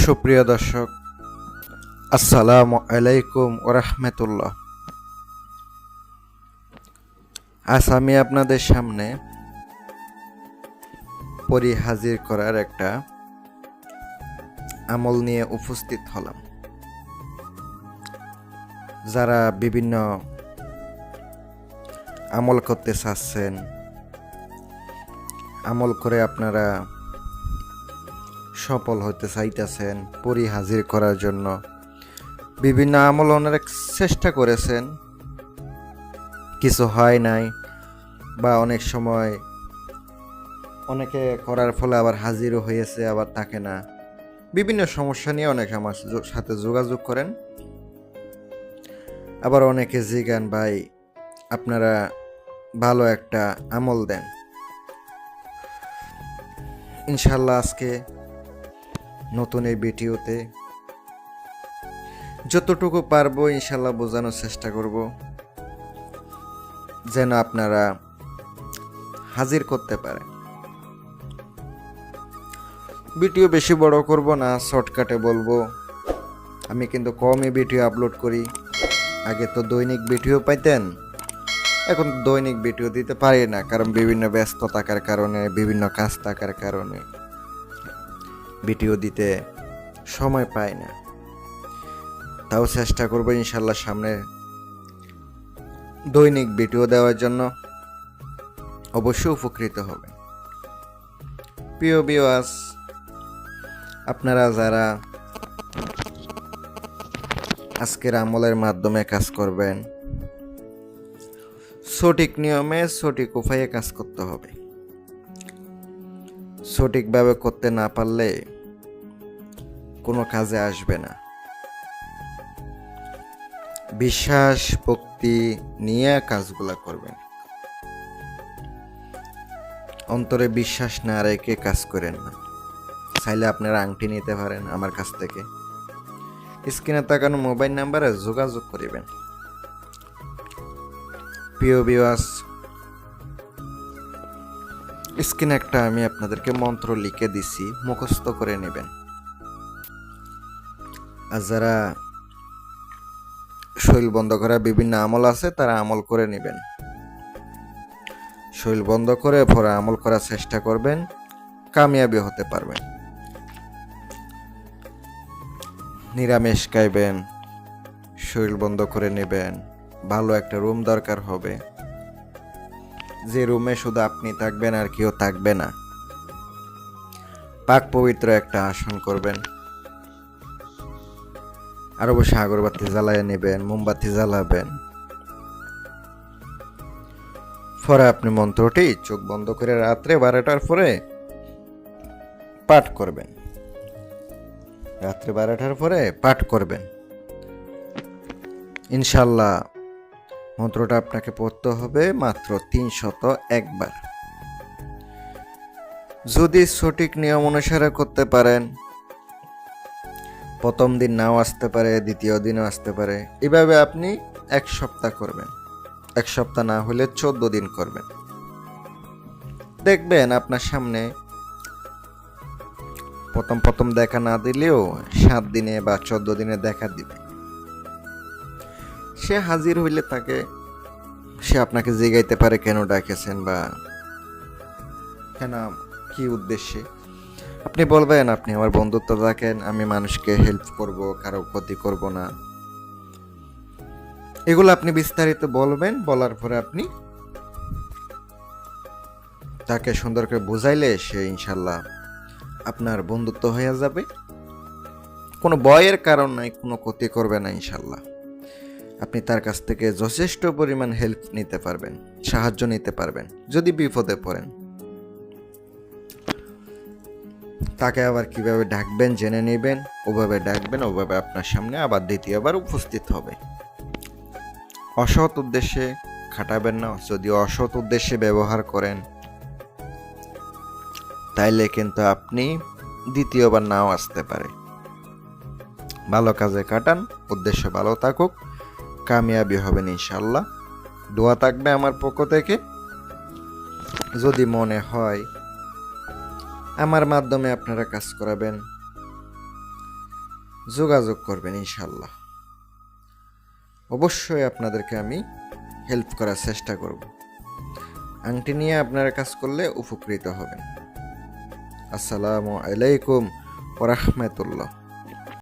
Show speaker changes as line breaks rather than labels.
সুপ্রিয় দর্শক, আসসালামু আলাইকুম ওরহমতুল্লাহ। আজ আমি আপনাদের সামনে পরি হাজির করার একটা আমল নিয়ে উপস্থিত হলাম। যারা বিভিন্ন আমল করতে চাচ্ছেন, আমল করে আপনারা সফল হতে চাইতেছেন, পরি হাজির করার জন্য বিভিন্ন আমল অনেক চেষ্টা করেছেন, কিছু হয় নাই, বা অনেক সময় অনেকে করার ফলে আবার হাজিরও হয়েছে, আবার থাকে না। বিভিন্ন সমস্যা নিয়ে অনেকে আমার সাথে যোগাযোগ করেন। আবার অনেকে জিজ্ঞান, ভাই আপনারা ভালো একটা আমল দেন। ইনশাল্লাহ আজকে নতুন এই ভিডিওতে যতটুকু পারবো ইনশাল্লাহ বোঝানোর চেষ্টা করব, যেন আপনারা হাজির করতে পারেন। ভিডিও বেশি বড় করব না, শর্টকাটে বলবো। আমি কিন্তু কমই ভিডিও আপলোড করি। আগে তো দৈনিক ভিডিও পাইতেন, এখন দৈনিক ভিডিও দিতে পারি না, কারণ বিভিন্ন ব্যস্ত থাকার কারণে, বিভিন্ন কাজ থাকার কারণে ভিডিও দিতে সময় পাই না। তাও চেষ্টা করবো ইনশাল্লাহ সামনে দৈনিক ভিডিও দেওয়ার জন্য। অবশ্যই উপকৃত হবে। প্রিয় ভিউয়ার্স, আপনারা যারা আজকের আমলের মাধ্যমে কাজ করবেন, সঠিক নিয়মে সঠিক উপায়ে কাজ করতে হবে। সঠিকভাবে করতে না পারলে কোনো কাজে আসবে না। বিশ্বাস ভক্তি নিয়ে কাজগুলা করবেন। অন্তরে বিশ্বাস না রেখে কাজ করেন না। চাইলে আপনারা আংটি নিতে পারেন আমার কাছ থেকে। স্ক্রিনে তাকানো মোবাইল নাম্বারে যোগাযোগ করিবেন। প্রিয় ভিউয়ার্স, স্ক্রিনে একটা আমি আপনাদেরকে মন্ত্র লিখে দিছি, মুখস্থ করে নেবেন। আর যারা শরীর বন্ধ করা বিভিন্ন আমল আছে, তারা আমল করে নেবেন। শরীর বন্ধ করে পরে আমল করার চেষ্টা করবেন, কামিয়াবি হতে পারবেন। নিরামিষ খাইবেন, শরীর বন্ধ করে নেবেন। ভালো একটা রুম দরকার হবে, যে রুমে শুধু আপনি থাকবেন আর কেউ থাকবে না। পাক পবিত্র একটা আসন করবেন। আর অবশ্যই আগরবাতি জ্বালায় নেবেন, মোমবাতি জ্বালাবেন। পরে আপনি মন্ত্রটি চোখ বন্ধ করে রাত্রে 12টার পরে পাঠ করবেন। রাত্রে 12টার পরে পাঠ করবেন। ইনশাল্লাহ মন্ত্রটা আপনাকে পড়তে হবে মাত্র 301 বার। যদি সঠিক নিয়ম অনুসারে করতে পারেন, প্রথম দিন নাও আসতে পারে, দ্বিতীয় দিনও আসতে পারে। এভাবে আপনি 1 সপ্তাহ করবেন। 1 সপ্তাহ না হলে 14 দিন করবেন। দেখবেন আপনার সামনে প্রথম দেখা না দিলেও 7 দিনে বা 14 দিনে দেখা দিবে। সে হাজির হইলে সে আপনাকে জিজ্ঞাইতে পারে কেন ডাকেছেন বা কেন, কি উদ্দেশ্যে। আপনি বলবেন আপনি আমার বন্ধুত্ব রাখেন, আমি মানুষকে হেল্প করব, কারো ক্ষতি করব না। এগুলো আপনি বিস্তারিত বলবেন। বলার পরে আপনি তাকে সুন্দর করে বুঝাইলে সে ইনশাল্লাহ আপনার বন্ধুত্ব হয়ে যাবে। কোনো ভয়ের কারণ নাই, কোনো ক্ষতি করবে না ইনশাল্লাহ। আপনি তার কাছ থেকে যথেষ্ট পরিমাণ হেল্প নিতে পারবেন, সাহায্য নিতে পারবেন। যদি বিপদে পড়েন, তাকে আবার কিভাবে ডাকবেন জেনে নেবেন। ওভাবে ডাকবেন, ওভাবে আপনার সামনে আবার দ্বিতীয়বার উপস্থিত হবে। অসৎ উদ্দেশ্যে খাটাবেন না। যদি অসৎ উদ্দেশ্যে ব্যবহার করেন, তাইলে কিন্তু আপনি দ্বিতীয়বার নাও আসতে পারে। ভালো কাজে কাটান, উদ্দেশ্য ভালো থাকুক, কামিয়াবি হবেন ইনশাল্লাহ। দোয়া থাকবে আমার পক্ষ থেকে। যদি মনে হয় আমার মাধ্যমে আপনারা কাজ করাবেন, যোগাযোগ করবেন ইনশাল্লাহ। অবশ্যই আপনাদেরকে আমি হেল্প করার চেষ্টা করব। আংটি নিয়ে আপনারা কাজ করলে উপকৃত হবেন। আসসালামু আলাইকুম ওয়া রাহমাতুল্লাহ।